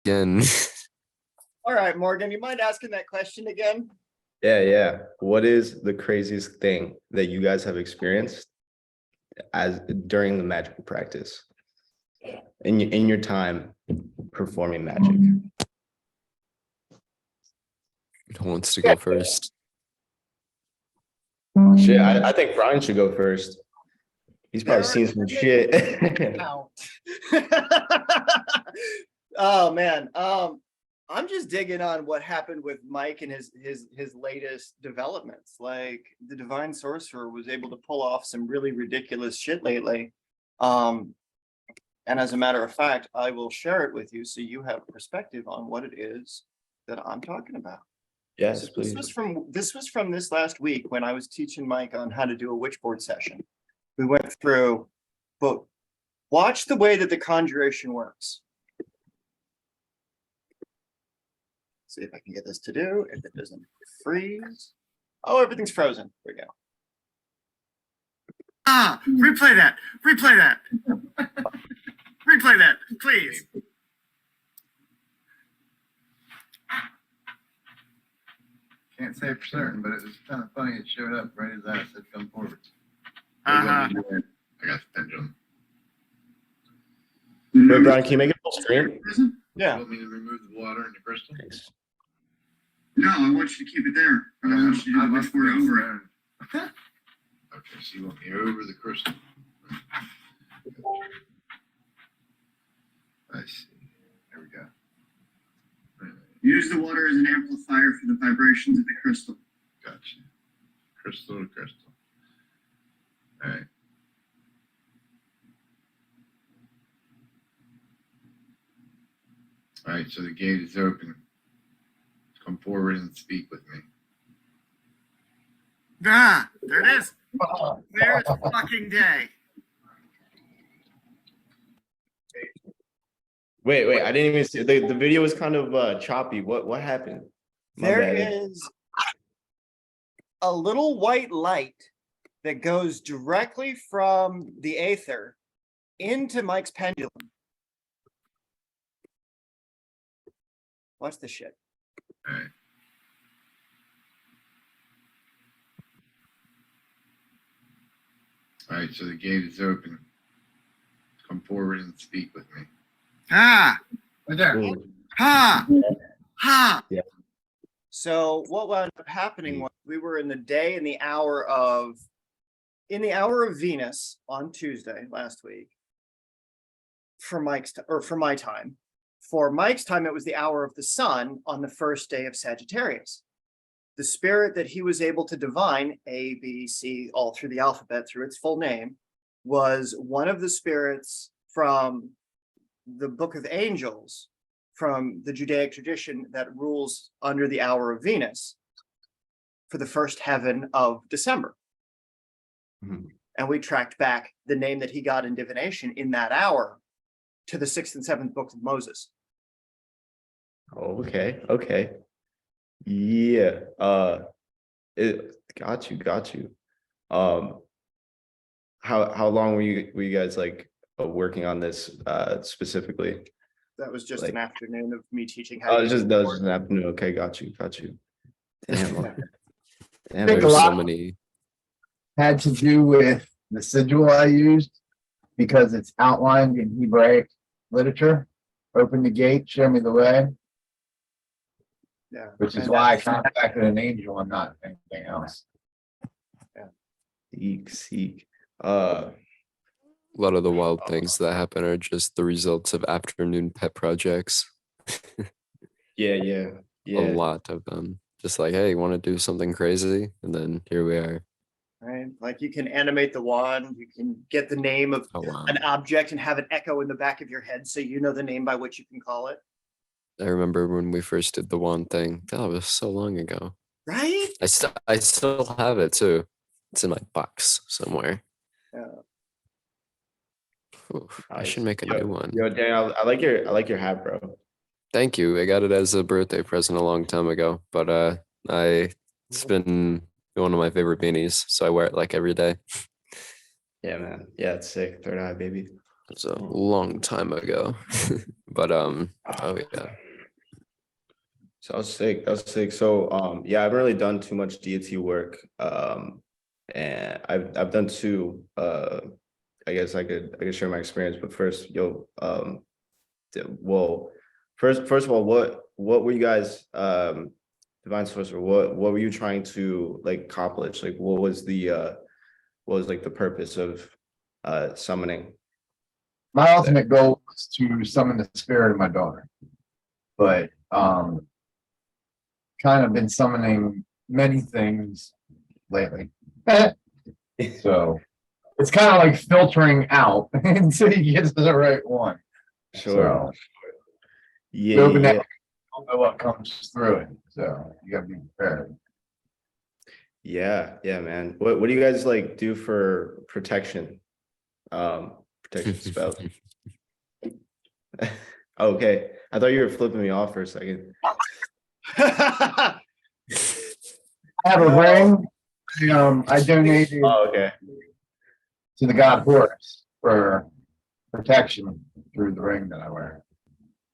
Again. All right, Morgan, you mind asking that question again? Yeah. What is the craziest thing that you guys have experienced as during the magical practice in your time performing magic? Who wants to go first? Shit, I think Brian should go first. He's probably seen some shit. Oh man. I'm just digging on what happened with Mike and his latest developments. Like the Divine Sorcerer was able to pull off some really ridiculous shit lately. And as a matter of fact, I will share it with you so you have perspective on what it is that I'm talking about. Yes, So please. this was from this last week when I was teaching Mike on how to do a witchboard session. We went through, but watch the way that the conjuration works. See if I can get this to do, if it doesn't freeze. Oh, everything's frozen. There we go. Replay that. Replay that. Replay that, please. Can't say for certain, but it was kind of funny. It showed up right as I said, "Come forward." Uh-huh. I got the pendulum. Wait, Brian, can you make it full screen? Yeah. You want me to remove the water and the crystal? Thanks. No, I want you to keep it there. I don't want you to do the witchboard over it. Okay, so you want me over the crystal? I see. There we go. Use the water as an amplifier for the vibrations of the crystal. Gotcha. Crystal to crystal. All right. All right, so the gate is open. Come forward and speak with me. Ah, there it is. Clear as fucking day. Wait, I didn't even see the video was kind of choppy. What happened? There is a little white light that goes directly from the aether into Mike's pendulum. Watch this shit. All right. All right, so the gate is open. Come forward and speak with me. Ah, Right there. Ooh. ha, ha. So what wound up happening was we were in the hour of Venus on Tuesday last week for my time. For Mike's time, it was the hour of the sun on the first day of Sagittarius. The spirit that he was able to divine, A, B, C, all through the alphabet, through its full name, was one of the spirits from the Book of Angels, from the Judaic tradition that rules under the hour of Venus for the first heaven of December. Mhm. And we tracked back the name that he got in divination in that hour to the 6th and 7th books of Moses. Oh, okay. Yeah. Got you. How long were you guys like working on this specifically? That was just Like- an afternoon of me teaching how Oh, to it's use just the that was board. just an afternoon. Okay, got you. Damn. Yeah. Damn, Think a There's so lot. many. Had to do with the sigil I used because it's outlined in Hebraic literature. Open the gate, show me the way, Yeah. which is And why I that's- contacted an angel and not anything else. Seek. A lot of the wild things that happen are just the results of afternoon pet projects. Yeah. A lot of them. Just like, hey, want to do something crazy? And then here we are. Right? Like you can animate the wand, you can get the name of Oh, wow. an object and have it echo in the back of your head so you know the name by which you can call it. I remember when we first did the wand thing. That was so long ago. Right? I still have it too. It's in my box somewhere. Yeah. Oof, I should make a new one. Yo, Dan, I like your hat, bro. Thank you. I got it as a birthday present a long time ago, but it's been one of my favorite beanies, so I wear it like every day. Yeah, man. Yeah, it's sick. Third eye, baby. was a long time ago. But oh yeah. So I was sick. That was sick. So yeah, I haven't really done too much deity work. And I've done two. I guess I could share my experience, but first, well, first of all, what were you guys Divine Sorcerer, what were you trying to like accomplish? Like what was like the purpose of summoning? My ultimate goal was to summon the spirit of my daughter. But kind of been summoning many things lately. So it's kind of like filtering out until you get to the right one. Sure. So Yeah, open yeah, that, don't know what comes through it. So you gotta be prepared. yeah, man. What do you guys like do for protection? Protection spells. Okay. I thought you were flipping me off for a second. I have a ring. I donated Oh, okay. to the god Horus for protection through the ring that I wear.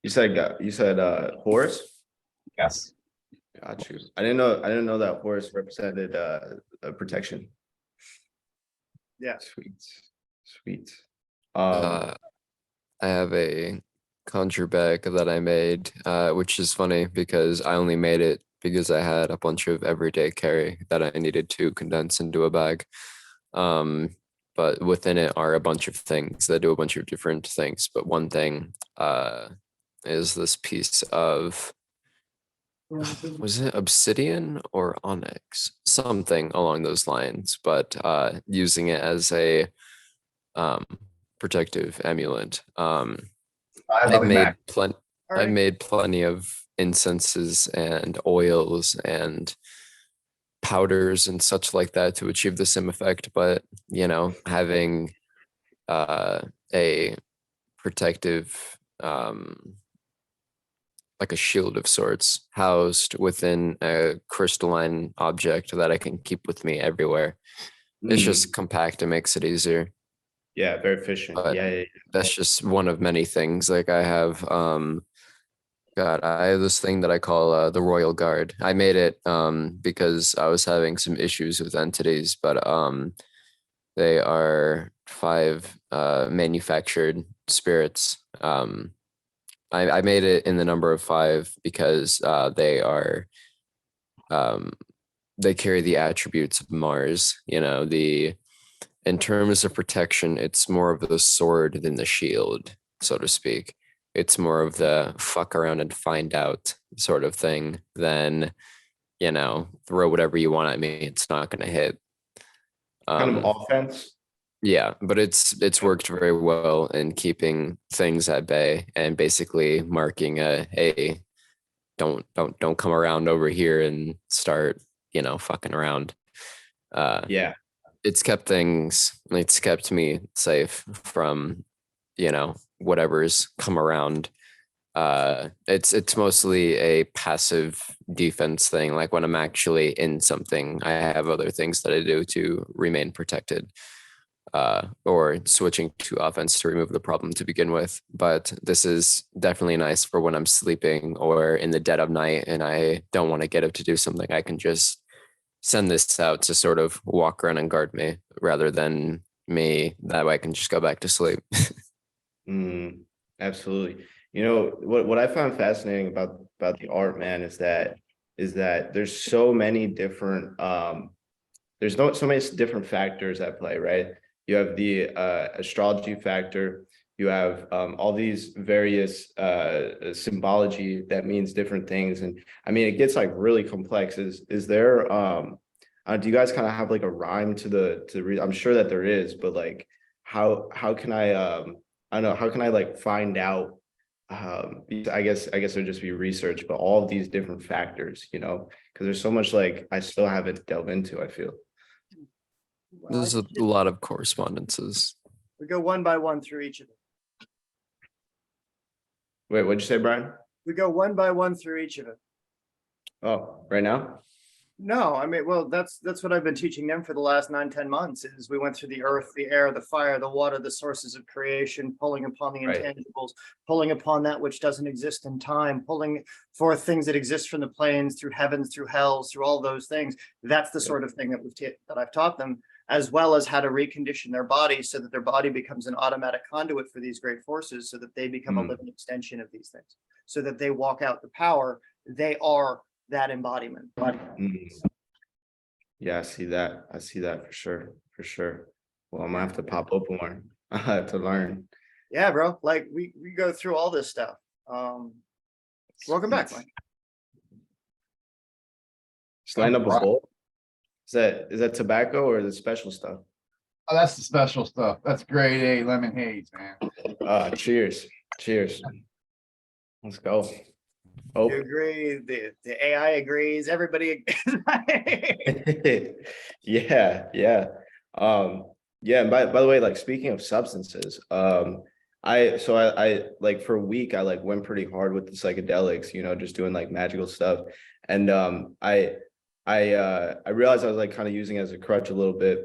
You said horse? Yes. Got you. I didn't know that horse represented protection. Yeah. Sweet. I have a conjure bag that I made, which is funny because I only made it because I had a bunch of everyday carry that I needed to condense into a bag. But within it are a bunch of things that do a bunch of different things. But one thing is this piece of, was it obsidian or onyx? Something along those lines, but using it as a protective amulet. I've made plenty. All I've right. made plenty of incenses and oils and powders and such like that to achieve the same effect. But you know, having a protective like a shield of sorts housed within a crystalline object that I can keep with me everywhere. It's just compact and makes it easier. Yeah, very efficient. But Yeah. that's just one of many things. Like I have God, I have this thing that I call the Royal Guard. I made it because I was having some issues with entities, but they are 5 manufactured spirits. I made it in the number of 5 because they are they carry the attributes of Mars. You know, in terms of protection, it's more of the sword than the shield, so to speak. It's more of the fuck around and find out sort of thing than, you know, throw whatever you want at me. It's not going to hit. Kind of offense. Yeah, but it's worked very well in keeping things at bay and basically marking a, hey, don't come around over here and start, you know, fucking around. Yeah. It's kept me safe from, you know, whatever's come around. It's mostly a passive defense thing. Like when I'm actually in something, I have other things that I do to remain protected. Or switching to offense to remove the problem to begin with. But this is definitely nice for when I'm sleeping or in the dead of night and I don't want to get up to do something. I can just send this out to sort of walk around and guard me rather than me. That way I can just go back to sleep. Absolutely. You know, what I found fascinating about the art, man, is that there's so many different so many different factors at play, right? You have the astrology factor, you have all these various symbology that means different things. And I mean, it gets like really complex. Is there do you guys kind of have like a rhyme to I'm sure that there is, but like how can I don't know, how can I like find out I guess it would just be research, but all of these different factors, you know, because there's so much like I still haven't delved into, I feel. Well, There's a lot of correspondences. we go one by one through each of them. Wait, what'd you say, Brian? We go one by one through each of them. Oh, right now? No, I mean, well, that's what I've been teaching them for the last 9, 10 months is we went through the earth, the air, the fire, the water, the sources of creation, pulling upon the Right. intangibles, pulling upon that which doesn't exist in time, pulling forth things that exist from the planes, through heavens, through hells, through all those things. That's the sort of thing that that I've taught them, as well as how to recondition their body so that their body becomes an automatic conduit for these great forces, so that they become a Mm. living extension of these things, so that they walk out the power. They are that embodiment. Mm. Yeah, I see that. I see that for sure. For sure. Well, I'm gonna have to pop up more to learn. Yeah, bro. Like we go through all this stuff. Welcome back, Mike. Just line up a Alright. bowl. Is that tobacco or is it special stuff? Oh, that's the special stuff. That's grade A lemon haze, man. Cheers. Cheers. Let's go. Oh. You agree? The AI agrees. Everybody agrees. Yeah, yeah. Yeah, and by the way, like speaking of substances, I like for a week I like went pretty hard with the psychedelics, just doing like magical stuff. And I realized I was like kind of using it as a crutch a little bit.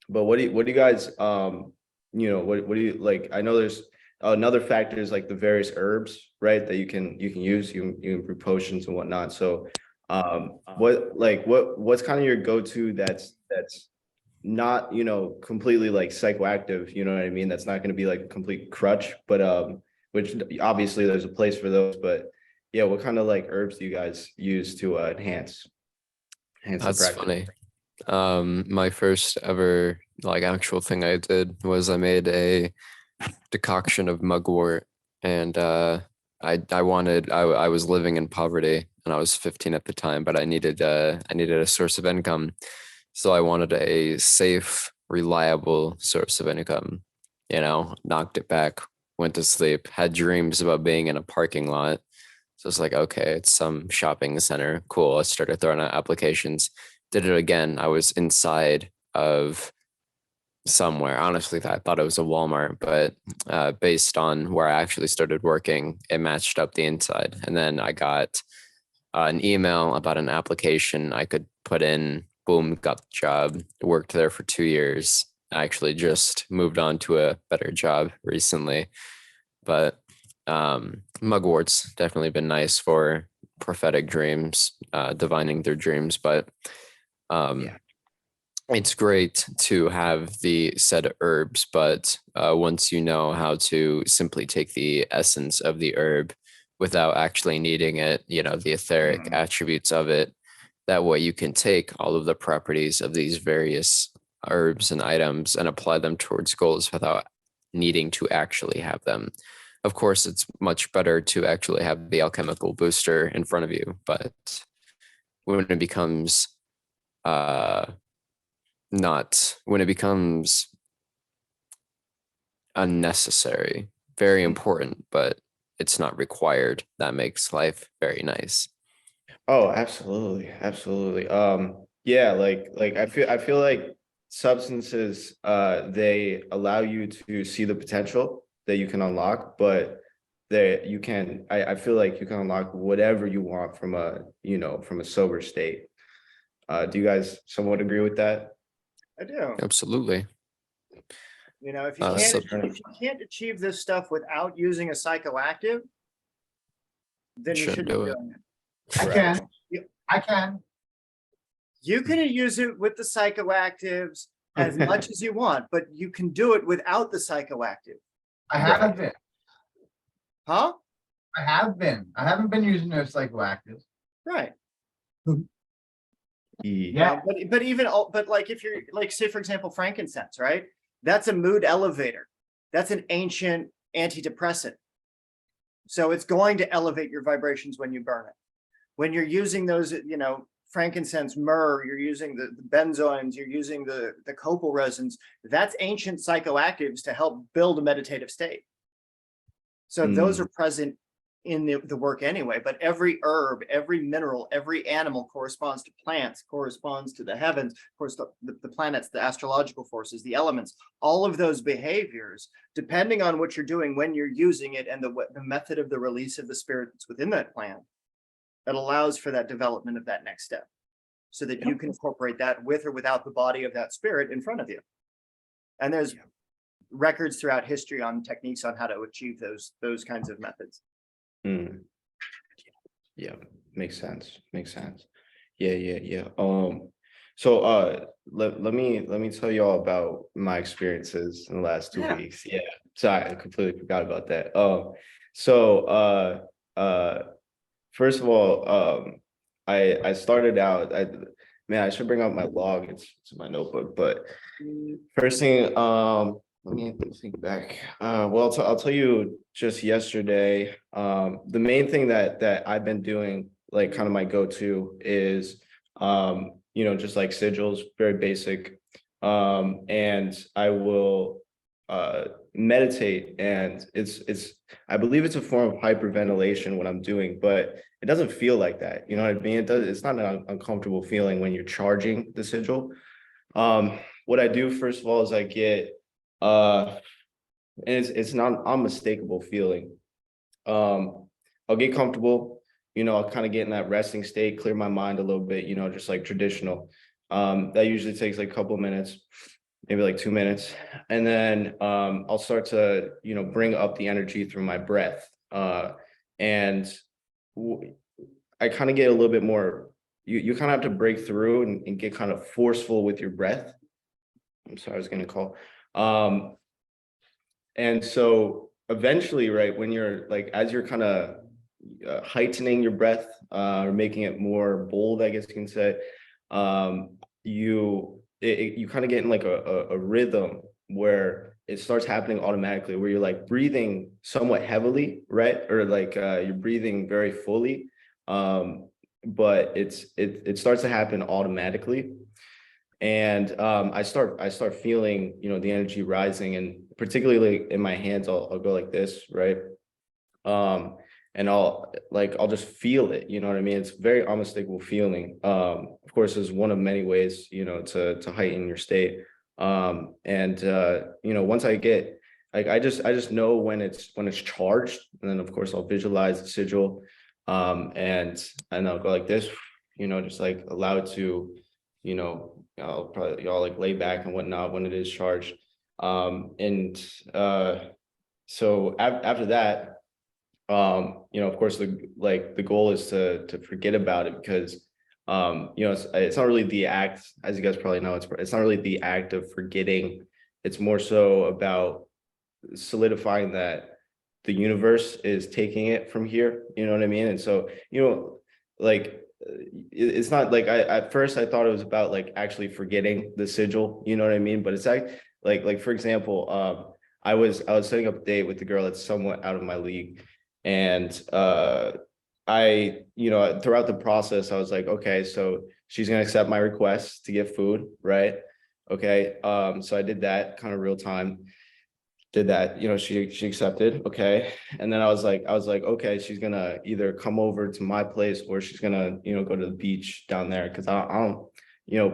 But what do you guys what do you like? I know there's another factor is like the various herbs, right? That you can use, you can brew potions and whatnot. So what's kind of your go-to that's not completely like psychoactive, you know what I mean? That's not going to be like a complete crutch, but which obviously there's a place for those, but yeah, what kind of like herbs do you guys use to enhance the That's practice? funny. My first ever like actual thing I did was I made a decoction of mugwort, and I was living in poverty and I was 15 at the time, but I needed a source of income. So I wanted a safe, reliable source of income. Knocked it back, went to sleep, had dreams about being in a parking lot. So it's like, okay, it's some shopping center. Cool. I started throwing out applications. Did it again. I was inside of somewhere. Honestly, I thought it was a Walmart, but based on where I actually started working, it matched up the inside. And then I got an email about an application I could put in. Boom, got the job. Worked there for 2 years. I actually just moved on to a better job recently, but mugwort's definitely been nice for prophetic dreams, divining their dreams. But Yeah. it's great to have the set of herbs, but once you know how to simply take the essence of the herb without actually needing it, the etheric attributes of it, that way you can take all of the properties of these various herbs and items and apply them towards goals without needing to actually have them. Of course, it's much better to actually have the alchemical booster in front of you, but when it becomes when it becomes unnecessary, very important, but it's not required, that makes life very nice. Oh, absolutely, absolutely. Yeah, like I feel like substances they allow you to see the potential that you can unlock, but that you can I feel like you can unlock whatever you want from a sober state. Do you guys somewhat agree with that? I do. Absolutely. If you So- can't achieve this stuff without using a psychoactive, then you Shouldn't shouldn't do be it. doing it. I can. I can. You can use it with the psychoactives as much as you want, but you can do it without the psychoactive. I have been. Huh? I have been. I haven't been using those psychoactives. Right. Yeah. But even but like if you're like, say for example, frankincense, right? That's a mood elevator. That's an ancient antidepressant. So it's going to elevate your vibrations when you burn it. When you're using those, frankincense, myrrh, you're using the benzoins, you're using the copal resins, that's ancient psychoactives to help build a meditative state. So those are present in the work anyway, but every herb, every mineral, every animal corresponds to plants, corresponds to the heavens, of course, the planets, the astrological forces, the elements, all of those behaviors, depending on what you're doing when you're using it and the method of the release of the spirit that's within that plant, that allows for that development of that next step. so that you can incorporate that with or without the body of that spirit in front of you. And there's records throughout history on techniques on how to achieve those kinds of methods. Hmm. Yeah, makes sense. Makes sense. Yeah. So let me tell you all about my experiences in the last 2 weeks. Yeah. Sorry, I completely forgot about that. So first of all, I started out, I should bring out my log. It's in my notebook, but first thing, let me think back. Well, I'll tell you just yesterday, the main thing that I've been doing, like kind of my go-to is, just like sigils, very basic. And I will meditate, and I believe it's a form of hyperventilation what I'm doing, but it doesn't feel like that. You know what I mean? It's not an uncomfortable feeling when you're charging the sigil. What I do first of all is I get and it's not an unmistakable feeling. I'll get comfortable, I'll kind of get in that resting state, clear my mind a little bit, just like traditional. That usually takes like a couple of minutes, maybe like 2 minutes. And then I'll start to, bring up the energy through my breath. And I kind of get a little bit more, you kind of have to break through and get kind of forceful with your breath. I'm sorry, I was gonna call. And so eventually, right, when you're like, as you're kind of heightening your breath, or making it more bold, I guess you can say, you kind of get in like a rhythm where it starts happening automatically, where you're like breathing somewhat heavily, right? Or like you're breathing very fully. But it starts to happen automatically. And I start feeling, the energy rising, and particularly in my hands, I'll go like this, right? And I'll just feel it, you know what I mean? It's very unmistakable feeling. Of course, is one of many ways, to heighten your state. Once I get, like, I just know when it's charged, and then of course I'll visualize the sigil, and I'll go like this, just like allow it to, y'all like lay back and whatnot when it is charged. So after that, of course, the goal is to forget about it, because it's not really the act, as you guys probably know, it's not really the act of forgetting. It's more so about solidifying that the universe is taking it from here, you know what I mean? And so, like, it's not like at first I thought it was about like actually forgetting the sigil, you know what I mean? But it's like for example, I was setting up a date with the girl that's somewhat out of my league. And I, throughout the process, I was like, okay, so she's gonna accept my request to get food, right? Okay. So I did that kind of real time. Did that, she accepted, okay. And then I was like, okay, she's gonna either come over to my place, or she's gonna, go to the beach down there, because I don't,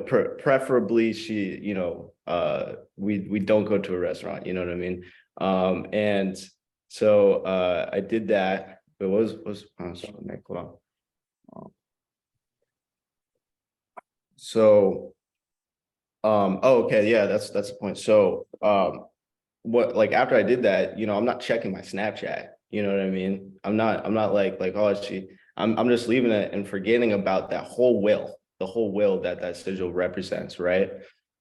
preferably she, we don't go to a restaurant, you know what I mean? And so I did that. But hold on. So oh, okay, yeah, that's the point. So what, like, after I did that, I'm not checking my Snapchat, you know what I mean? I'm not like, oh, I'm just leaving it and forgetting about that whole will, the whole will that sigil represents, right?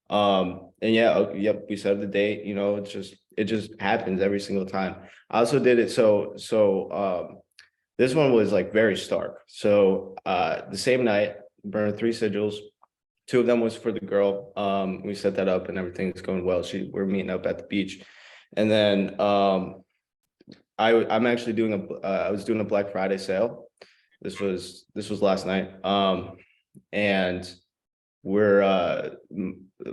And yeah, yep, we set the date, it just happens every single time. I also did it so this one was like very stark. So the same night, burned 3 sigils. 2 of them was for the girl. We set that up and everything's going well. We're meeting up at the beach. And then I'm actually doing I was doing a Black Friday sale. This was last night. And we're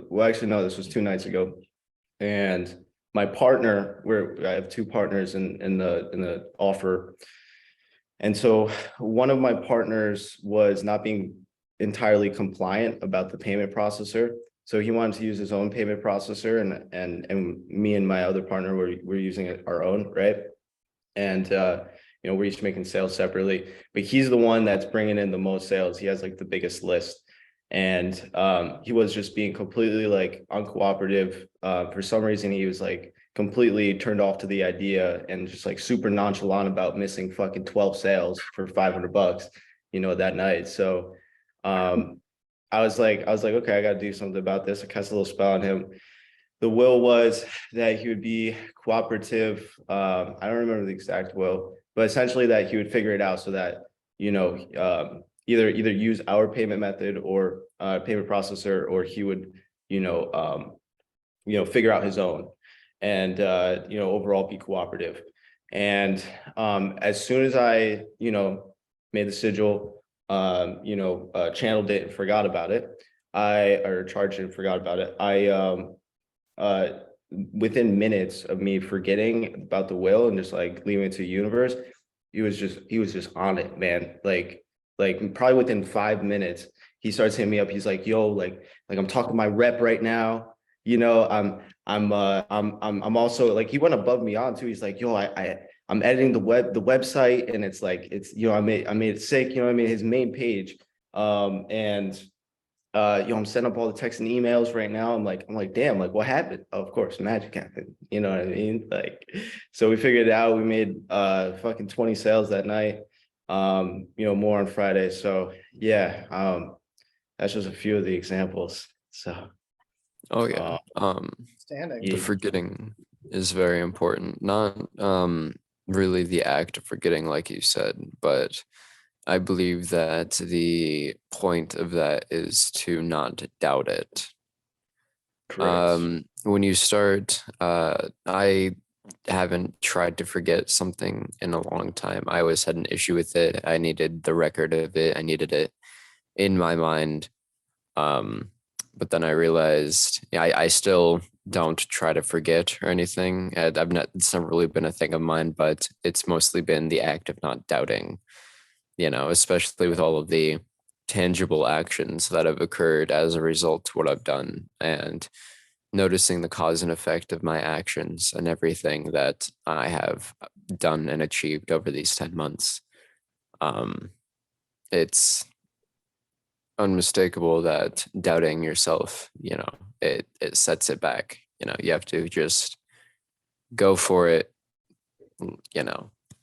well, actually no, this was 2 nights ago. And my partner, I have 2 partners in the offer. And so one of my partners was not being entirely compliant about the payment processor. So he wanted to use his own payment processor, and me and my other partner were using our own, right? And we're each making sales separately, but he's the one that's bringing in the most sales. He has like the biggest list. And he was just being completely like uncooperative. For some reason, he was like completely turned off to the idea and just like super nonchalant about missing fucking 12 sales for $500, that night. So I was like, okay, I gotta do something about this. I cast a little spell on him. The will was that he would be cooperative. I don't remember the exact will, but essentially that he would figure it out so that, either use our payment method or payment processor, or he would, figure out his own and, overall be cooperative. And as soon as I, made the sigil, channeled it and forgot about it, or charged it and forgot about it, within minutes of me forgetting about the will and just like leaving it to the universe, he was just on it, man. Like probably within 5 minutes, he starts hitting me up. He's like, yo, like I'm talking to my rep right now. I'm also like, he went above me on too. He's like, yo, I'm editing the website, and it's like, I made it sick, I mean, his main page. And I'm setting up all the texts and emails right now. I'm like, damn, like what happened? Oh, of course, magic happened. You know what I mean? Like, so we figured it out. We made fucking 20 sales that night. More on Friday. So yeah, that's just a few of the examples. So Oh yeah. Standing. The forgetting is very important. Not really the act of forgetting, like you said, but I believe that the point of that is to not doubt it. correct. When you start, I haven't tried to forget something in a long time. I always had an issue with it. I needed the record of it. I needed it in my mind. But then I realized, yeah, I still don't try to forget or anything. And it's never really been a thing of mine, but it's mostly been the act of not doubting, especially with all of the tangible actions that have occurred as a result to what I've done, and noticing the cause and effect of my actions and everything that I have done and achieved over these 10 months. It's unmistakable that doubting yourself, it sets it back. You have to just go for it,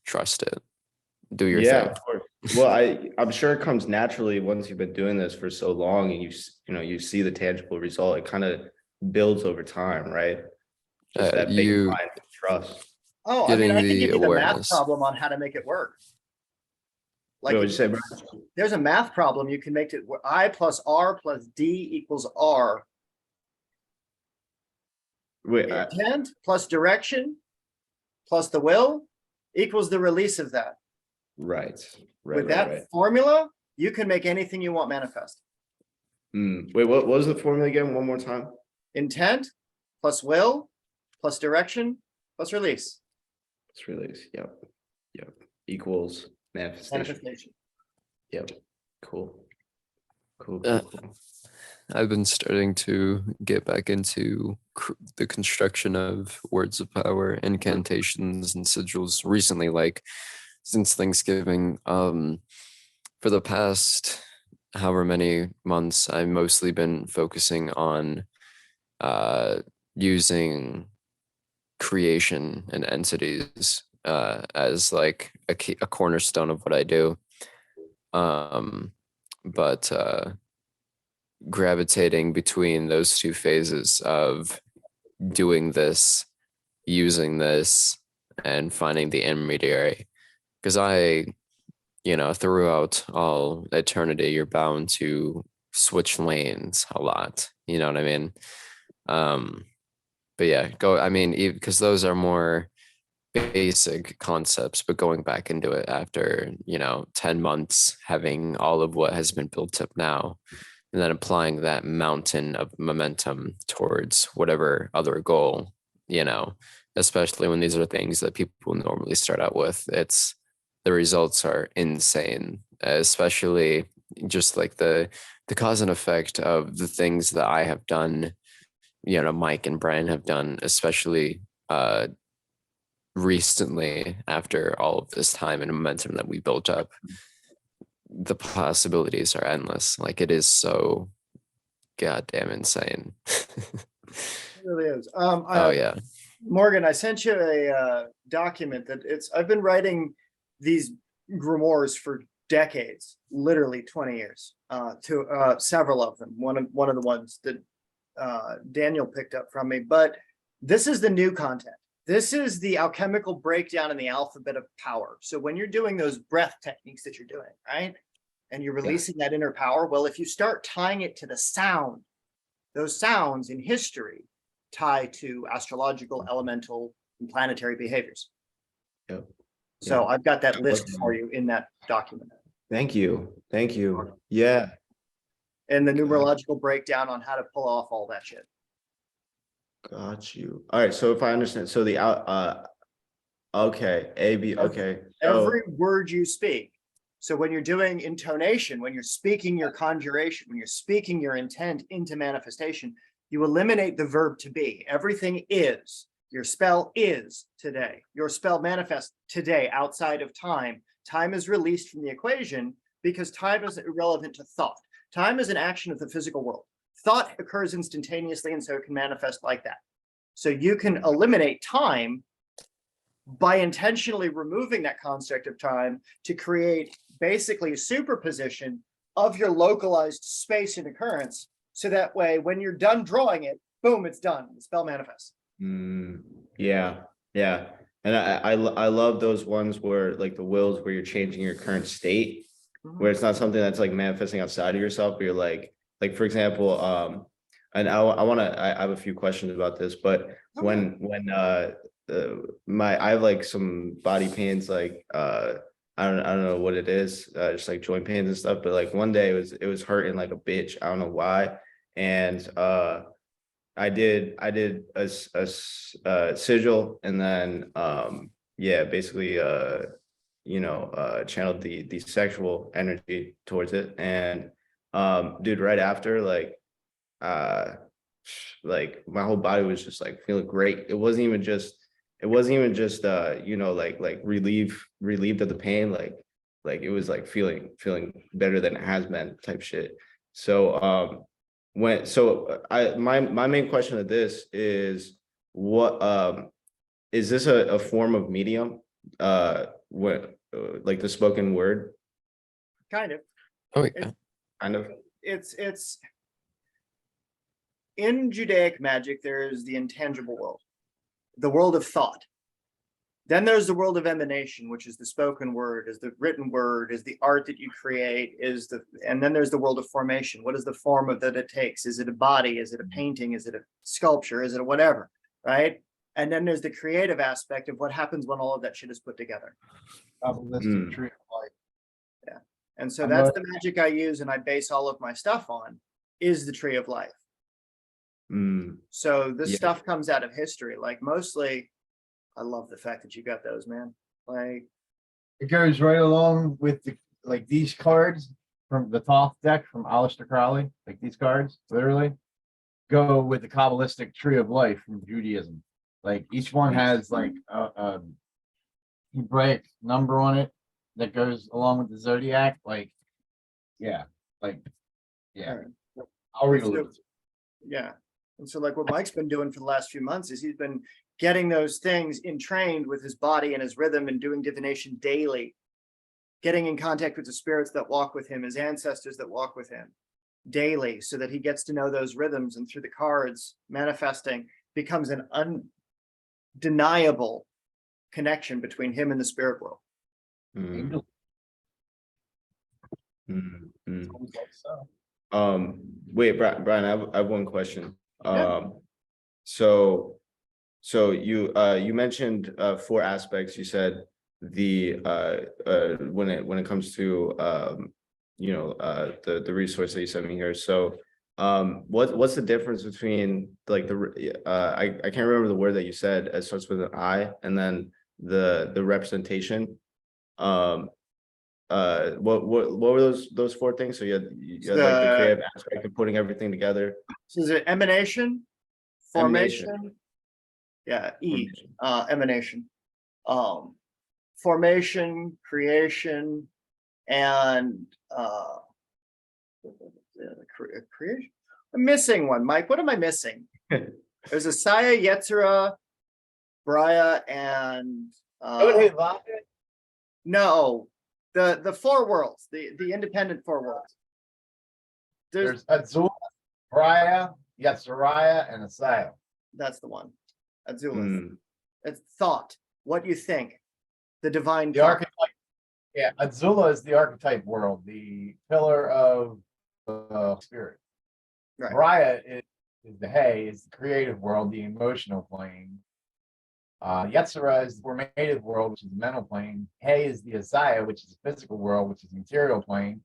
trust it, do your Yeah, thing. of course. Well, I'm sure it comes naturally once you've been doing this for so long, and you see the tangible result. It kind of builds over time, right? Just that You baseline trust. Oh, I mean, getting I can the give you the math awareness. problem on how to make it work. Like, What would you say, bro? there's a math problem you can make it where I plus R plus D equals R. Wait, The intent plus direction plus the will equals the release of that. right, With right, that right. formula, you can make anything you want manifest. Wait, what was the formula again? One more time. Intent plus will plus direction plus release. It's release. Yep. Equals manifestation. Manifestation. Yep. Cool. Uh, I've been starting to get back into the construction of words of power, incantations, and sigils recently, like since Thanksgiving. For the past however many months, I've mostly been focusing on using creation and entities as like a cornerstone of what I do. But gravitating between those two phases of doing this, using this, and finding the intermediary. Because throughout all eternity, you're bound to switch lanes a lot. You know what I mean? But yeah, because those are more basic concepts, but going back into it after 10 months, having all of what has been built up now, and then applying that mountain of momentum towards whatever other goal, especially when these are things that people normally start out with. The results are insane, especially just like the cause and effect of the things that I have done, Mike and Brian have done, especially recently after all of this time and momentum that we built up. the possibilities are endless. Like it is so goddamn insane. It really is. Oh yeah. Morgan, I sent you a document that I've been writing these grimoires for decades, literally 20 years, to several of them. One of the ones that Daniel picked up from me, but this is the new content. This is the alchemical breakdown in the alphabet of power. So when you're doing those breath techniques that you're doing, right? And you're releasing that inner power, well, if you start tying it to the sound, those sounds in history tie to astrological, elemental, and planetary behaviors. Yep. So I've got that list Awesome. for you in that document. Thank you. Thank you. Yeah. And the numerological breakdown on how to pull off all that shit. Got you. All right. So if I understand, so the out, okay, A, B, okay. Every word you speak. So when you're doing intonation, when you're speaking your conjuration, when you're speaking your intent into manifestation, you eliminate the verb to be. Everything is. Your spell is today. Your spell manifests today outside of time. Time is released from the equation because time is irrelevant to thought. Time is an action of the physical world. Thought occurs instantaneously, and so it can manifest like that. So you can eliminate time by intentionally removing that construct of time to create basically a superposition of your localized space and occurrence. So that way, when you're done drawing it, boom, it's done. The spell manifests. Yeah, yeah. And I love those ones where like the wills where you're changing your current state, where it's not something that's like manifesting outside of yourself, but you're like for example, and I have a few questions about this, but when I have like some body pains, like I don't know what it is, just like joint pains and stuff, but like one day it was hurting like a bitch. I don't know why. And I did a sigil, and then yeah, basically channeled the sexual energy towards it. And dude, right after, like my whole body was just like feeling great. It wasn't even just like relieved of the pain, like it was like feeling better than it has been type shit. So my main question of this is, what is this a form of medium, what like the spoken word? Kind of. Oh yeah. Kind of. It's in Judaic magic, there is the intangible world, the world of thought. Then there's the world of emanation, which is the spoken word, is the written word, is the art that you create, and then there's the world of formation. What is the form of that it takes? Is it a body? Is it a painting? Is it a sculpture? Is it a whatever, right? And then there's the creative aspect of what happens when all of that shit is put together. Kabbalistic tree of life. Yeah. And so that's the magic I use and I base all of my stuff on, is the tree of life. So this stuff comes out of history, like mostly. I love the fact that you got those, man. Like It goes right along with like these cards from the Thoth deck from Aleister Crowley, like these cards, literally go with the Kabbalistic tree of life from Judaism. Like each one has like a Hebraic number on it that goes along with the zodiac. Like, yeah. I'll read a little. Yeah. And so like what Mike's been doing for the last few months is he's been getting those things entrained with his body and his rhythm and doing divination daily, getting in contact with the spirits that walk with him, his ancestors that walk with him daily, so that he gets to know those rhythms, and through the cards manifesting becomes an undeniable connection between him and the spirit world. Wait, Brian, I have one question. Yeah. So you mentioned 4 aspects. You said the when it comes to the resource that you sent me here. So what's the difference between like I can't remember the word that you said. It starts with an I, and then the representation. What were those 4 things? So you had like the creative aspect of putting everything together. So is it emanation, formation? Yeah, emanation. Formation, creation, and creation. I'm missing one, Mike. What am I missing? There's Asaya, Yetzirah, Briah, and no, the four worlds, the independent four worlds. There's Azul, Briah, Yetzirah, and Asaya. That's the one. Azulith. Hmm. It's thought. What you think. The divine The thought. archetype, yeah, Azula is the archetype world, the pillar of spirit. Right. Briah is the hay, is the creative world, the emotional plane. Yetzirah is the formative world, which is the mental plane. Hay is the Asaya, which is the physical world, which is the material plane.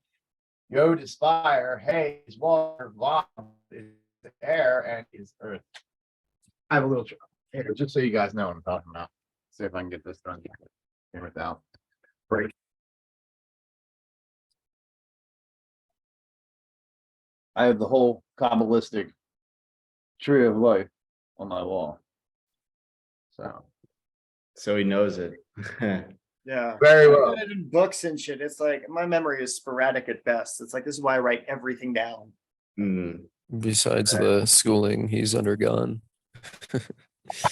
Yod is fire, hay is water, Vav is air, and is earth. I have a little here, just so you guys know what I'm talking about. See if I can get this done here without break. I have the whole Kabbalistic tree of life on my wall. So he knows it. Yeah. Very I well. read it in books and shit. It's like my memory is sporadic at best. It's like this is why I write everything down. Hmm. Besides the schooling he's undergone.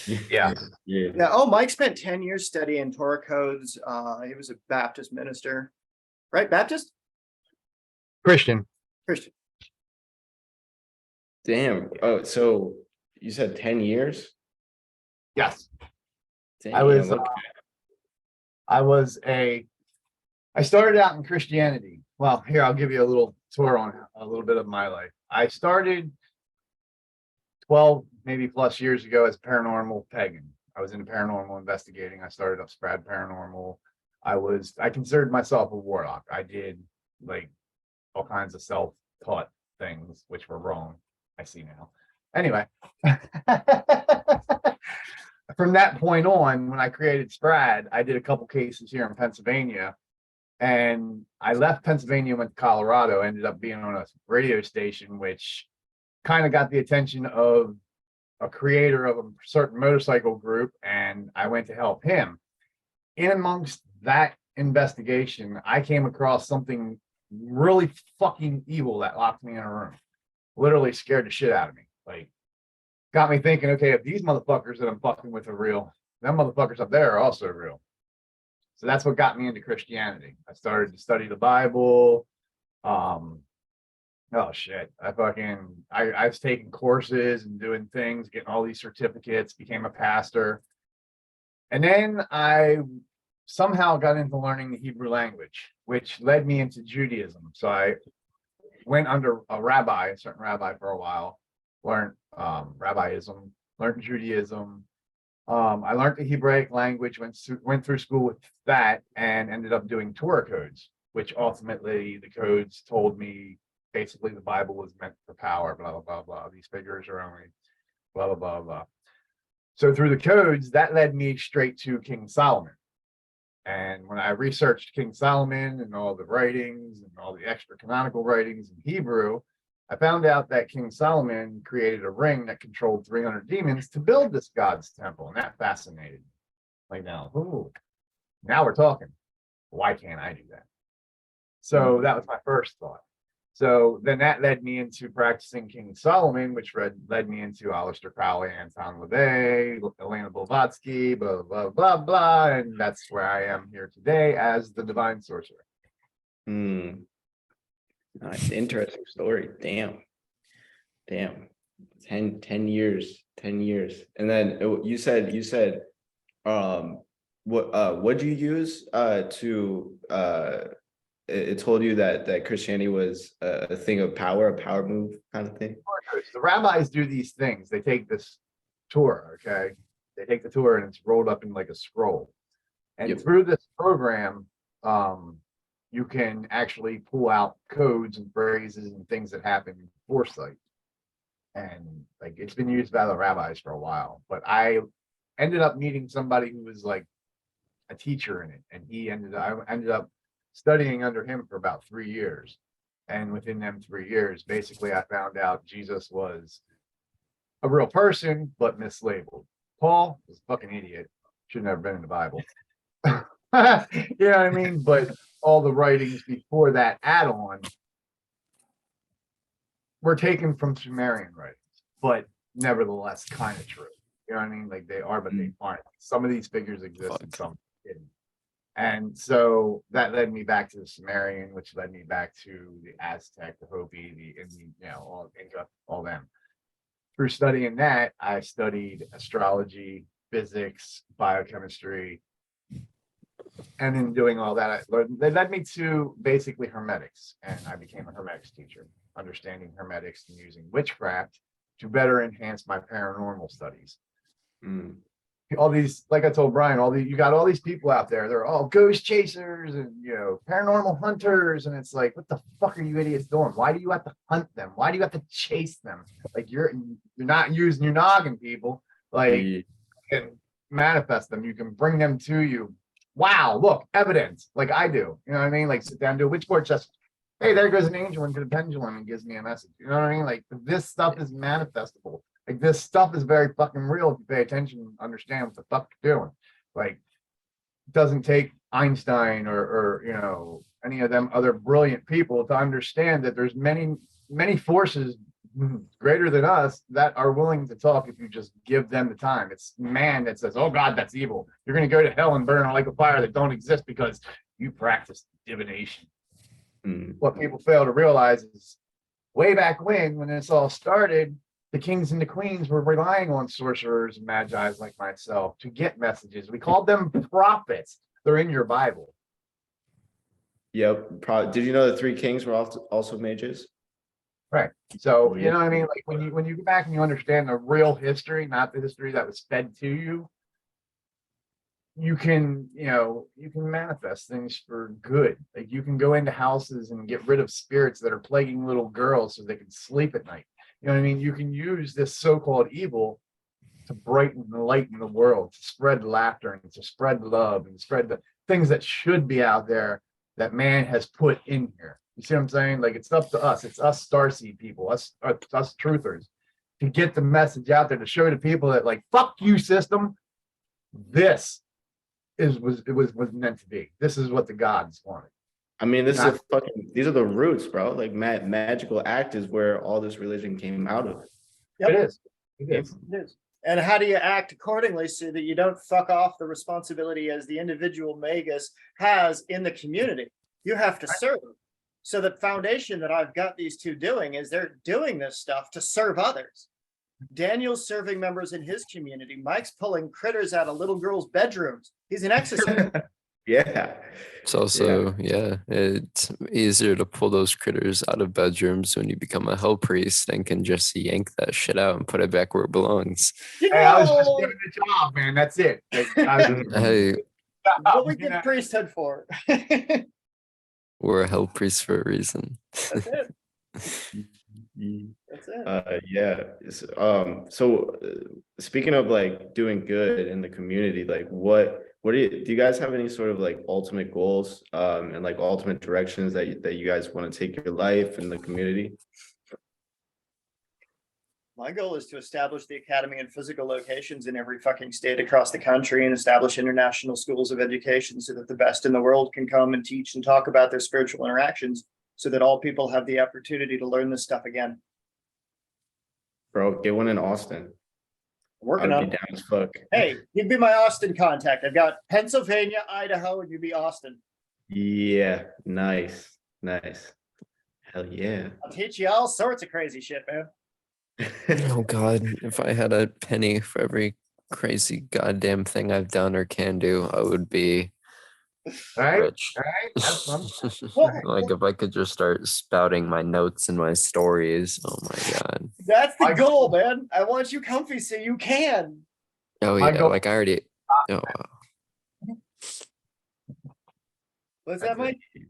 Yeah. Yeah. Yeah. Oh, Mike spent 10 years studying Torah codes. He was a Baptist minister, right? Baptist? Christian. Christian. Damn. Oh, so you said 10 years? Yes. Damn, I was okay. I started out in Christianity. Well, here I'll give you a little tour on a little bit of my life. I started 12 maybe plus years ago as a paranormal pagan. I was into paranormal investigating. I started up Sprad Paranormal. I considered myself a warlock. I did like all kinds of self-taught things, which were wrong. I see now. Anyway, from that point on, when I created Sprad, I did a couple cases here in Pennsylvania, and I left Pennsylvania, went to Colorado, ended up being on a radio station, which kind of got the attention of a creator of a certain motorcycle group, and I went to help him. In amongst that investigation, I came across something really fucking evil that locked me in a room. Literally scared the shit out of me. Like, got me thinking, okay, if these motherfuckers that I'm fucking with are real, them motherfuckers up there are also real. So that's what got me into Christianity. I started to study the Bible. Oh shit. I was taking courses and doing things, getting all these certificates, became a pastor. And then I somehow got into learning the Hebrew language, which led me into Judaism. So I went under a certain rabbi for a while, learned rabbiism, learned Judaism. I learned the Hebraic language, went through school with that, and ended up doing Torah codes, which ultimately the codes told me basically the Bible was meant for power, blah, blah, blah, blah. These figures are only blah, blah, blah, blah. So through the codes, that led me straight to King Solomon. And when I researched King Solomon and all the writings and all the extra canonical writings in Hebrew, I found out that King Solomon created a ring that controlled 300 demons to build this God's temple. And that fascinated me. Like now we're talking. Why can't I do that? So that was my first thought. So then that led me into practicing King Solomon, which led me into Aleister Crowley, Anton LaVey, Elena Blavatsky, blah, blah, blah, blah. And that's where I am here today as the Divine Sorcerer. Hmm. Nice, interesting story. Damn. 10 years. And then you said, what'd you use to it told you that Christianity was a thing of power, a power move kind of thing? The rabbis do these things. They take this tour, okay? They take the tour and it's rolled up in like a scroll. And Yep. through this program, you can actually pull out codes and phrases and things that happen in foresight. And like it's been used by the rabbis for a while. But I ended up meeting somebody who was like a teacher in it, and I ended up studying under him for about 3 years. And within them 3 years, basically I found out Jesus was a real person, but mislabeled. Paul was a fucking idiot. Should never been in the Bible. You know what I mean? But all the writings before that add-on were taken from Sumerian writings, but nevertheless kind of true. You know what I mean? Like they are, but they aren't. Some of these figures exist and Fuck. some didn't. And so that led me back to the Sumerian, which led me back to the Aztec, the Hopi, the Indian, all Inca, all them. Through studying that, I studied astrology, physics, biochemistry, and in doing all that, they led me to basically hermetics, and I became a hermetics teacher, understanding hermetics and using witchcraft to better enhance my paranormal studies. Mm. All these, like I told Brian, you got all these people out there, they're all ghost chasers and paranormal hunters, and it's like, what the fuck are you idiots doing? Why do you have to hunt them? Why do you have to chase them? Like you're not using your noggin, people. Like Yeah. you can manifest them, you can bring them to you. Wow, look, evidence, like I do. You know what I mean? Like sit down, do a witch board, just hey, there goes an angel into the pendulum and gives me a message. You know what I mean? Like this stuff is manifestable. Like this stuff is very fucking real if you pay attention and understand what the fuck you're doing. Like it doesn't take Einstein or any of them other brilliant people to understand that there's many forces greater than us that are willing to talk if you just give them the time. It's man that says, oh God, that's evil. You're gonna go to hell and burn like a fire that don't exist because you practice divination. Mm. What people fail to realize is way back when this all started, the kings and the queens were relying on sorcerers and magi's like myself to get messages. We called them prophets. They're in your Bible. Yep. Did you know the three kings were also mages? Right. So, you know what I mean? Like when you go back and you understand the real history, not the history that was fed to you, you can manifest things for good. Like you can go into houses and get rid of spirits that are plaguing little girls so they can sleep at night. You know what I mean? You can use this so-called evil to brighten and lighten the world, to spread laughter and to spread love and spread the things that should be out there that man has put in here. You see what I'm saying? Like it's up to us. It's us starseed people, us truthers, to get the message out there to show the people that like, fuck you, system. This was meant to be. This is what the gods wanted. I mean, these are the roots, bro. Like magical act is where all this religion came out of. Yep. It is. It is. It is. And how do you act accordingly so that you don't fuck off the responsibility as the individual magus has in the community? You have to serve. So the foundation that I've got these two doing is they're doing this stuff to serve others. Daniel's serving members in his community. Mike's pulling critters out of little girls' bedrooms. He's an exorcist. Yeah. It's also, it's easier to pull those critters out of bedrooms when you become a hell priest and can just yank that shit out and put it back where it belongs. You Hey, I was just know, giving the job, man. That's it. Like, Hey, what we did priesthood for. That's we're a hell priest for a reason. it. That's it. Yeah. So speaking of like doing good in the community, like what do you guys have any sort of like ultimate goals and like ultimate directions that you guys want to take your life in the community? My goal is to establish the academy in physical locations in every fucking state across the country and establish international schools of education so that the best in the world can come and teach and talk about their spiritual interactions so that all people have the opportunity to learn this stuff again. Bro, get one in Austin. Working I'd on be it. down as fuck. Hey, you'd be my Austin contact. I've got Pennsylvania, Idaho, and you'd be Austin. Yeah, nice. Hell yeah. I'll teach you all sorts of crazy shit, man. Oh God, if I had a penny for every crazy goddamn thing I've done or can do, I would be right? rich. Right? That's fun. Like if I could just start spouting my notes and my stories. Oh my God. That's the goal, man. I want you comfy so you can. Oh My yeah, goal- like I already. Oh, What's that, Mike? yeah,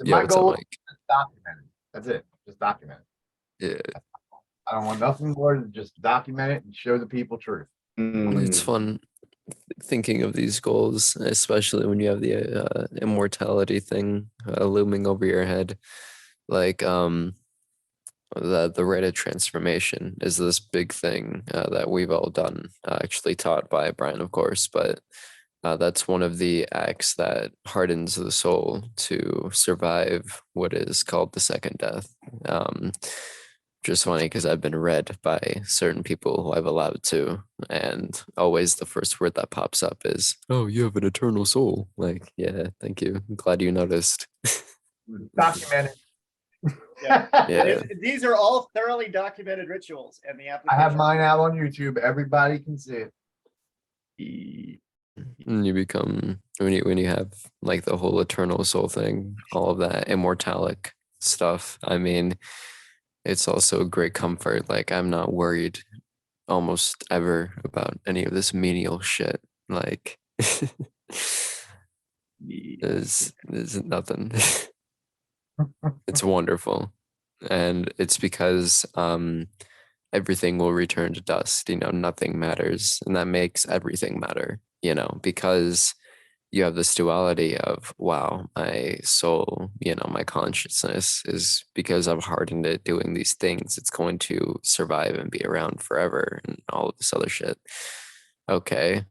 My what's up, goal Mike? is document it. That's it. Just document it. Yeah, I don't want nothing more than just document it and show the people truth. it's fun thinking of these goals, especially when you have the immortality thing looming over your head. Like the rite of transformation is this big thing that we've all done, actually taught by Brian, of course, but That's one of the acts that hardens the soul to survive what is called the second death. Just funny because I've been read by certain people who I've allowed to, and always the first word that pops up is, "Oh, you have an eternal soul." Like, yeah, thank you. I'm glad you noticed. Documented. Yeah. Yeah. These are all thoroughly documented rituals and the I application. have mine out on YouTube. Everybody can see it. And you become when you have like the whole eternal soul thing, all of that immortalic stuff. I mean, it's also a great comfort. Like I'm not worried almost ever about any of this menial shit. Like there's nothing. It's wonderful. And it's because everything will return to dust, nothing matters. And that makes everything matter, because you have this duality of, wow, my soul, my consciousness is because I've hardened it doing these things, it's going to survive and be around forever and all of this other shit. Okay,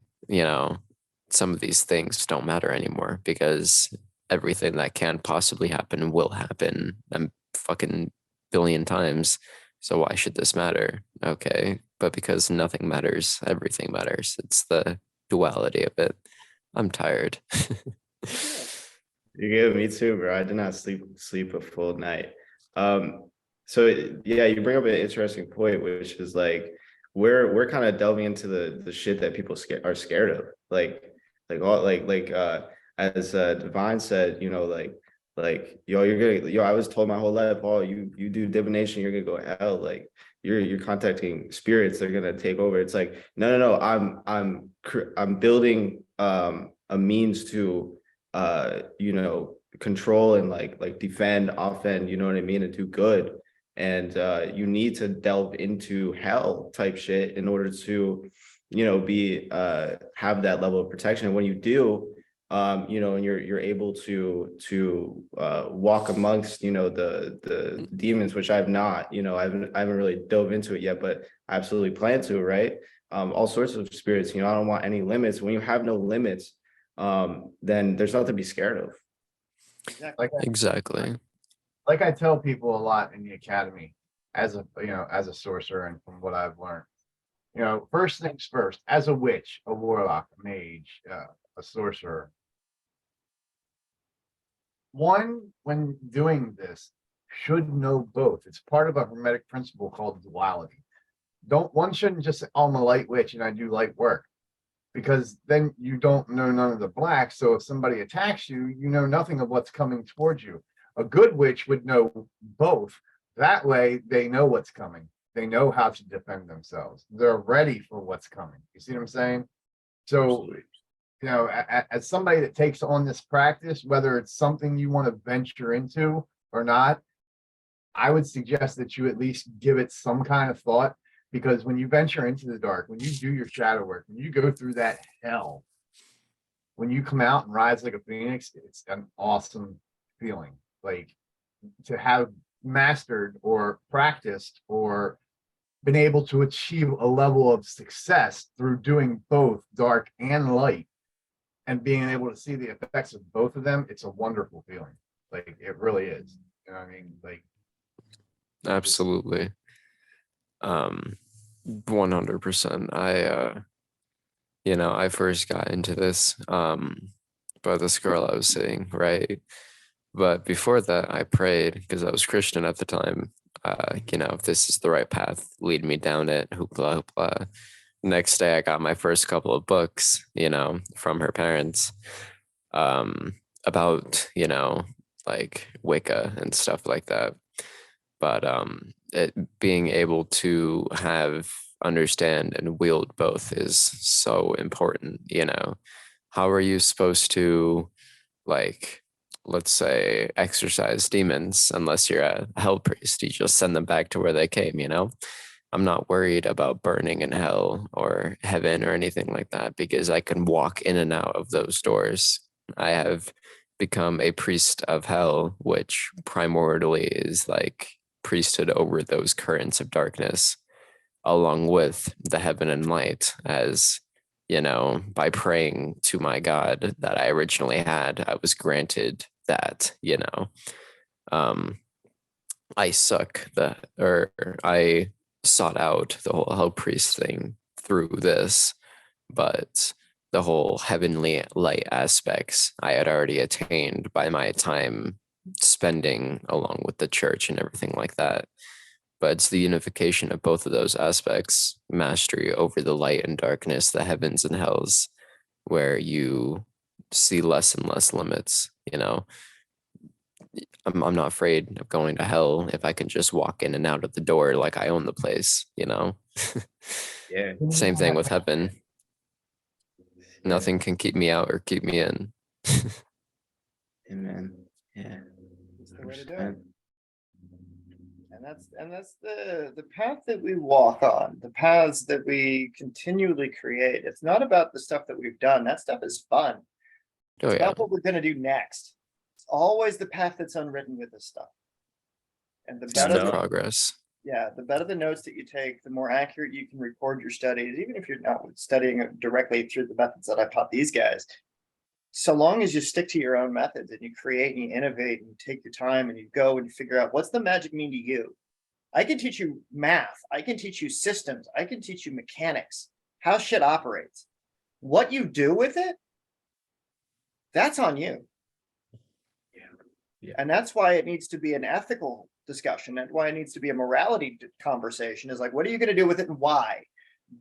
some of these things don't matter anymore because everything that can possibly happen will happen a fucking billion times. So why should this matter? Okay, but because nothing matters, everything matters. It's the duality of it. I'm tired. You get me too, bro. I did not sleep a full night. So yeah, you bring up an interesting point, which is like we're kind of delving into the shit that people are scared of, as Divine said, yo, I was told my whole life, oh, you do divination, you're gonna go to hell, like you're contacting spirits, they're gonna take over. It's like no, I'm building a means to control and like defend, offend, you know what I mean, and do good. And you need to delve into hell type shit in order to be have that level of protection. And when you do, and you're able to walk amongst the demons, which I've not, I haven't really dove into it yet, but I absolutely plan to, right? All sorts of spirits, I don't want any limits. When you have no limits, then there's nothing to be scared of. Exactly. Like I tell people a lot in the academy, as a sorcerer, and from what I've learned, first things first, as a witch, a warlock, a mage, a sorcerer, one, when doing this, should know both. It's part of a hermetic principle called duality. One shouldn't just say, oh, I'm a light witch and I do light work, because then you don't know none of the blacks. So if somebody attacks you, you know nothing of what's coming towards you. A good witch would know both. That way they know what's coming. They know how to defend themselves. They're ready for what's coming. You see what I'm saying? So, as somebody that takes on this practice, whether it's something you want to venture into or not, I would suggest that you at least give it some kind of thought, because when you venture into the dark, when you do your shadow work, when you go through that hell, when you come out and rise like a phoenix, it's an awesome feeling. Like, to have mastered or practiced or been able to achieve a level of success through doing both dark and light, and being able to see the effects of both of them, it's a wonderful feeling. Like, it really is. You know what I mean? Like, Absolutely. 100%. I first got into this by this girl I was seeing, right? But before that, I prayed because I was Christian at the time. If this is the right path, lead me down it, hoopla hoopla. Next day, I got my first couple of books, from her parents, about, like Wicca and stuff like that. But it being able to understand and wield both is so important. How are you supposed to, like, let's say, exorcise demons unless you're a hell priest? You just send them back to where they came. I'm not worried about burning in hell or heaven or anything like that, because I can walk in and out of those doors. I have become a priest of hell, which primordially is like priesthood over those currents of darkness, along with the heaven and light, as by praying to my God that I originally had, I was granted that, I I sought out the whole hell priest thing through this, but the whole heavenly light aspects I had already attained by my time spending along with the church and everything like that. But it's the unification of both of those aspects, mastery over the light and darkness, the heavens and hells, where you see less and less limits. I'm not afraid of going to hell if I can just walk in and out of the door like I own the place. Yeah. Same thing with heaven. Nothing can keep me out or keep me in. Amen. Yeah. It's the way to do 100%. it. And that's the path that we walk on, the paths that we continually create. It's not about the stuff that we've done. That stuff is fun. Oh It's yeah. about what we're going to do next. It's always the path that's unwritten with this stuff. And the It's better, the No. progress. yeah, the better the notes that you take, the more accurate you can record your studies, even if you're not studying it directly through the methods that I taught these guys. So long as you stick to your own methods and you create and you innovate and you take your time and you go and you figure out what's the magic mean to you. I can teach you math. I can teach you systems. I can teach you mechanics, how shit operates. What you do with it, that's on you. Yeah. And that's why it needs to be an ethical discussion. That's why it needs to be a morality conversation, is like, what are you going to do with it and why?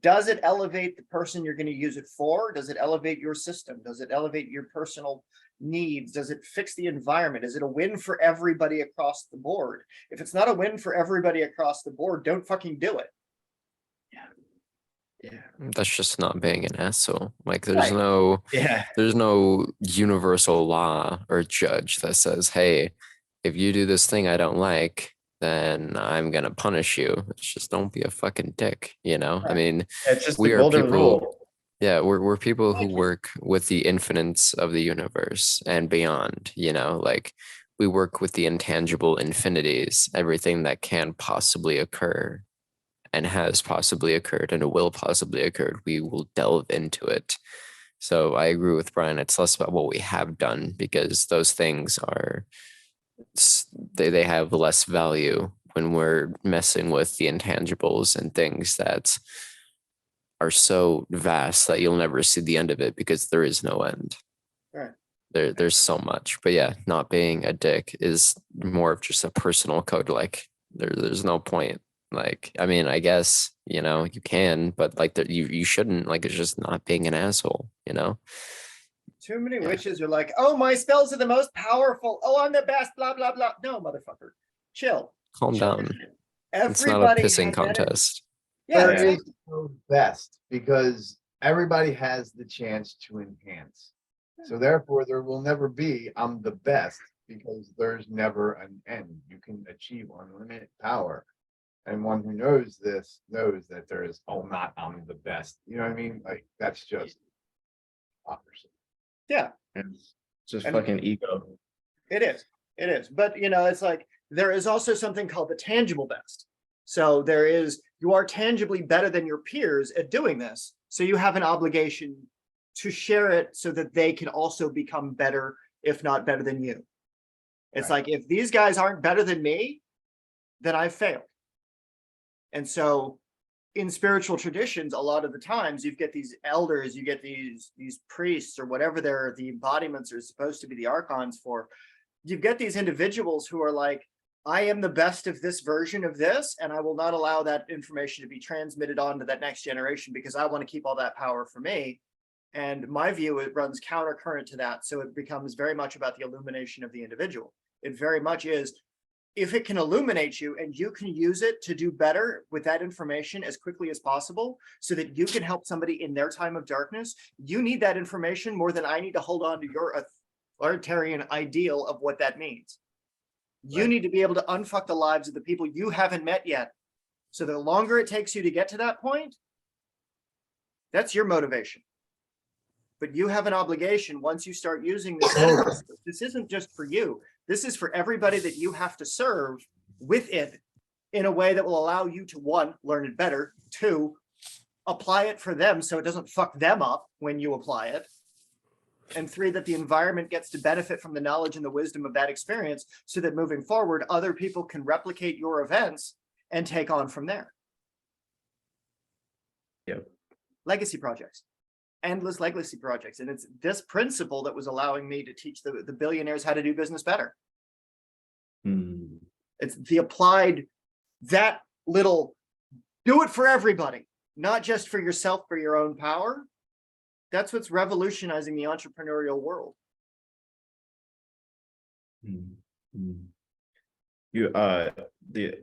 Does it elevate the person you're going to use it for? Does it elevate your system? Does it elevate your personal needs? Does it fix the environment? Is it a win for everybody across the board? If it's not a win for everybody across the board, don't fucking do it. Yeah. That's just not being an asshole. Like Right. Yeah. there's no universal law or judge that says, hey, if you do this thing I don't like, then I'm gonna punish you. It's just don't be a fucking dick, I Right. mean, It's just we the are golden people. rule. Yeah, we're people who Thank you. work with the infinites of the universe and beyond, like we work with the intangible infinities, everything that can possibly occur and has possibly occurred and it will possibly occur. We will delve into it. So I agree with Brian. It's less about what we have done because those things are they have less value when we're messing with the intangibles and things that are so vast that you'll never see the end of it because there is no end. Right. There's so much. But yeah, not being a dick is more of just a personal code. Like there's no point. Like, I mean, I guess, you can, but like you shouldn't. Like, it's just not being an asshole, Too many Yeah. witches are like, oh, my spells are the most powerful. Oh, I'm the best, blah, blah, blah. No, motherfucker. Chill. Calm Chill. down. It's not a Everybody pissing has that- contest. Yeah, There exactly. is no best because everybody has the chance to enhance. So therefore, there will never be I'm the best because there's never an end. You can achieve unlimited power. And one who knows this knows that there is, oh, not I'm the best. You know what I mean? Like that's just opposite. Yeah, It's just And- fucking ego. it is. It is. But, it's like there is also something called the tangible best. So you are tangibly better than your peers at doing this. So you have an obligation to share it so that they can also become better, if not better than you. It's Right. like, if these guys aren't better than me, then I failed. And so in spiritual traditions, a lot of the times you get these elders, you get these priests or whatever the embodiments are supposed to be the archons for. You get these individuals who are like, I am the best of this version of this, and I will not allow that information to be transmitted on to that next generation because I want to keep all that power for me. And my view, it runs countercurrent to that. So it becomes very much about the illumination of the individual. It very much is, if it can illuminate you and you can use it to do better with that information as quickly as possible so that you can help somebody in their time of darkness, you need that information more than I need to hold on to your authoritarian ideal of what that means. You Right. need to be able to unfuck the lives of the people you haven't met yet. So the longer it takes you to get to that point, that's your motivation. But you have an obligation once you start using this. This isn't just for you. This is for everybody that you have to serve with it in a way that will allow you to, one, learn it better, two, apply it for them so it doesn't fuck them up when you apply it. And 3, that the environment gets to benefit from the knowledge and the wisdom of that experience so that moving forward, other people can replicate your events and take on from there. Yep. Legacy projects, endless legacy projects. And it's this principle that was allowing me to teach the billionaires how to do business better. Hmm. It's the applied, that little, do it for everybody, not just for yourself, for your own power. That's what's revolutionizing the entrepreneurial world. Hmm. Hmm. You the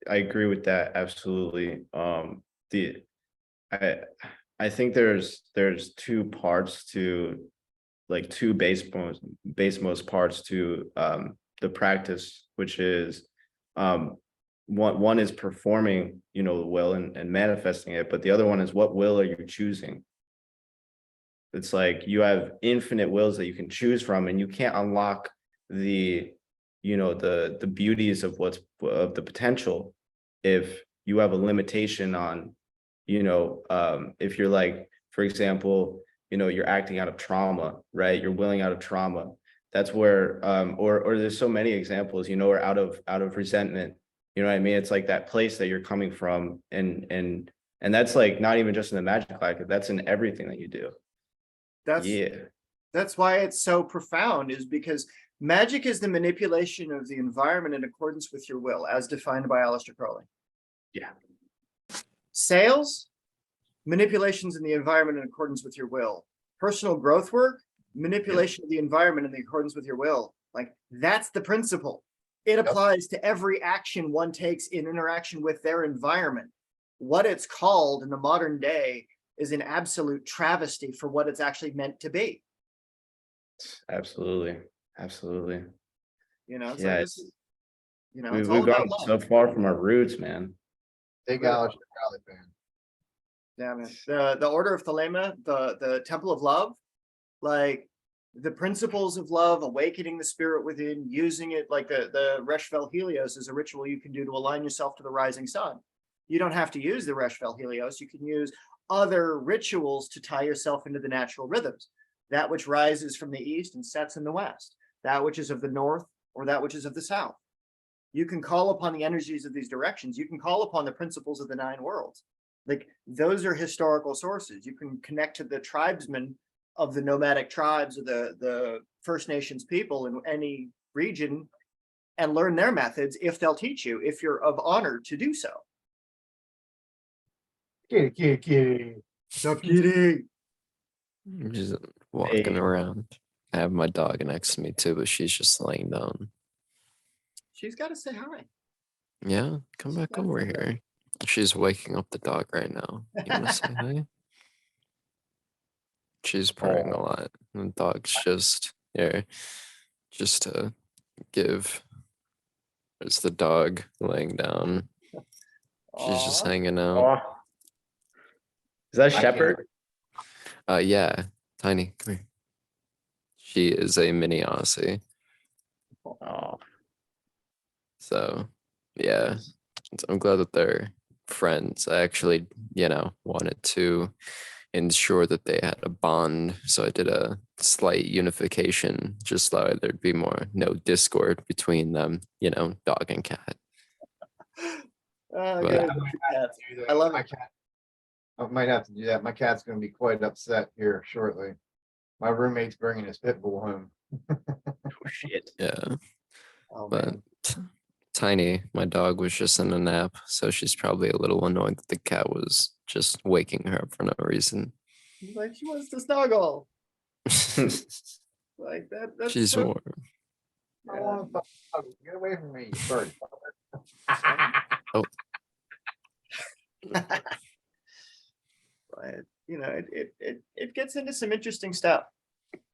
I agree with that absolutely. The I I think there's two parts to, like, two base most parts to the practice, which is one is performing, the will and manifesting it, but the other one is, what will are you choosing? It's like you have infinite wills that you can choose from, and you can't unlock the the beauties of of the potential if you have a limitation on, if you're, like, for example, you're acting out of trauma, right? You're willing out of trauma. That's where or there's so many examples, or out of resentment. You know what I mean? It's like that place that you're coming from, and that's, like, not even just in the magic life, that's in everything that you do. Yeah. That's why it's so profound, is because magic is the manipulation of the environment in accordance with your will, as defined by Aleister Crowley. Yeah. Sales, manipulations in the environment in accordance with your will. Personal growth work, manipulation of the environment in accordance with your will. Like, that's the principle. It applies to every action one takes in interaction with their environment. What it's called in the modern day is an absolute travesty for what it's actually meant to be. Absolutely. Absolutely. It's Yeah, like it's, this, it's all we've about gone love. so far from our roots, man. Big Aleister Crowley fan. Yeah, man. The Order of Thelema, the Temple of Love, like the principles of love, awakening the spirit within, using it like the Reshvel Helios is a ritual you can do to align yourself to the rising sun. You don't have to use the Reshvel Helios. You can use other rituals to tie yourself into the natural rhythms. That which rises from the east and sets in the west, that which is of the north or that which is of the south. You can call upon the energies of these directions. You can call upon the principles of the 9 worlds. Like, those are historical sources. You can connect to the tribesmen of the nomadic tribes of the First Nations people in any region and learn their methods if they'll teach you, if you're of honor to do so. Kitty. Stop kidding. I'm just walking Hey. around. I have my dog next to me too, but she's just laying down. She's got to say hi. Yeah, come back over here. She's waking up the dog right now. You wanna say hi? She's purring a lot. The dog's just here, just to give. There's the dog laying down. She's just Aw. hanging out. Oh. Is that I Shepherd? Yeah, Tiny, come here. She is a mini Aussie. Oh, So, yeah, I'm glad that they're friends. I actually, wanted to ensure that they had a bond. So I did a slight unification, just so there'd be no discord between them, dog and cat. Oh, But- good. Cats. I love my it. cat. I might have to do that. My cat's gonna be quite upset here shortly. My roommate's bringing his pit bull home. oh shit. Yeah, Oh, but man. Tiny, my dog, was just in a nap. So she's probably a little annoyed that the cat was just waking her up for no reason. Like, she wants to snuggle. Like that's She's so, warm. I want to get away from me, you bird. but it gets into some interesting stuff.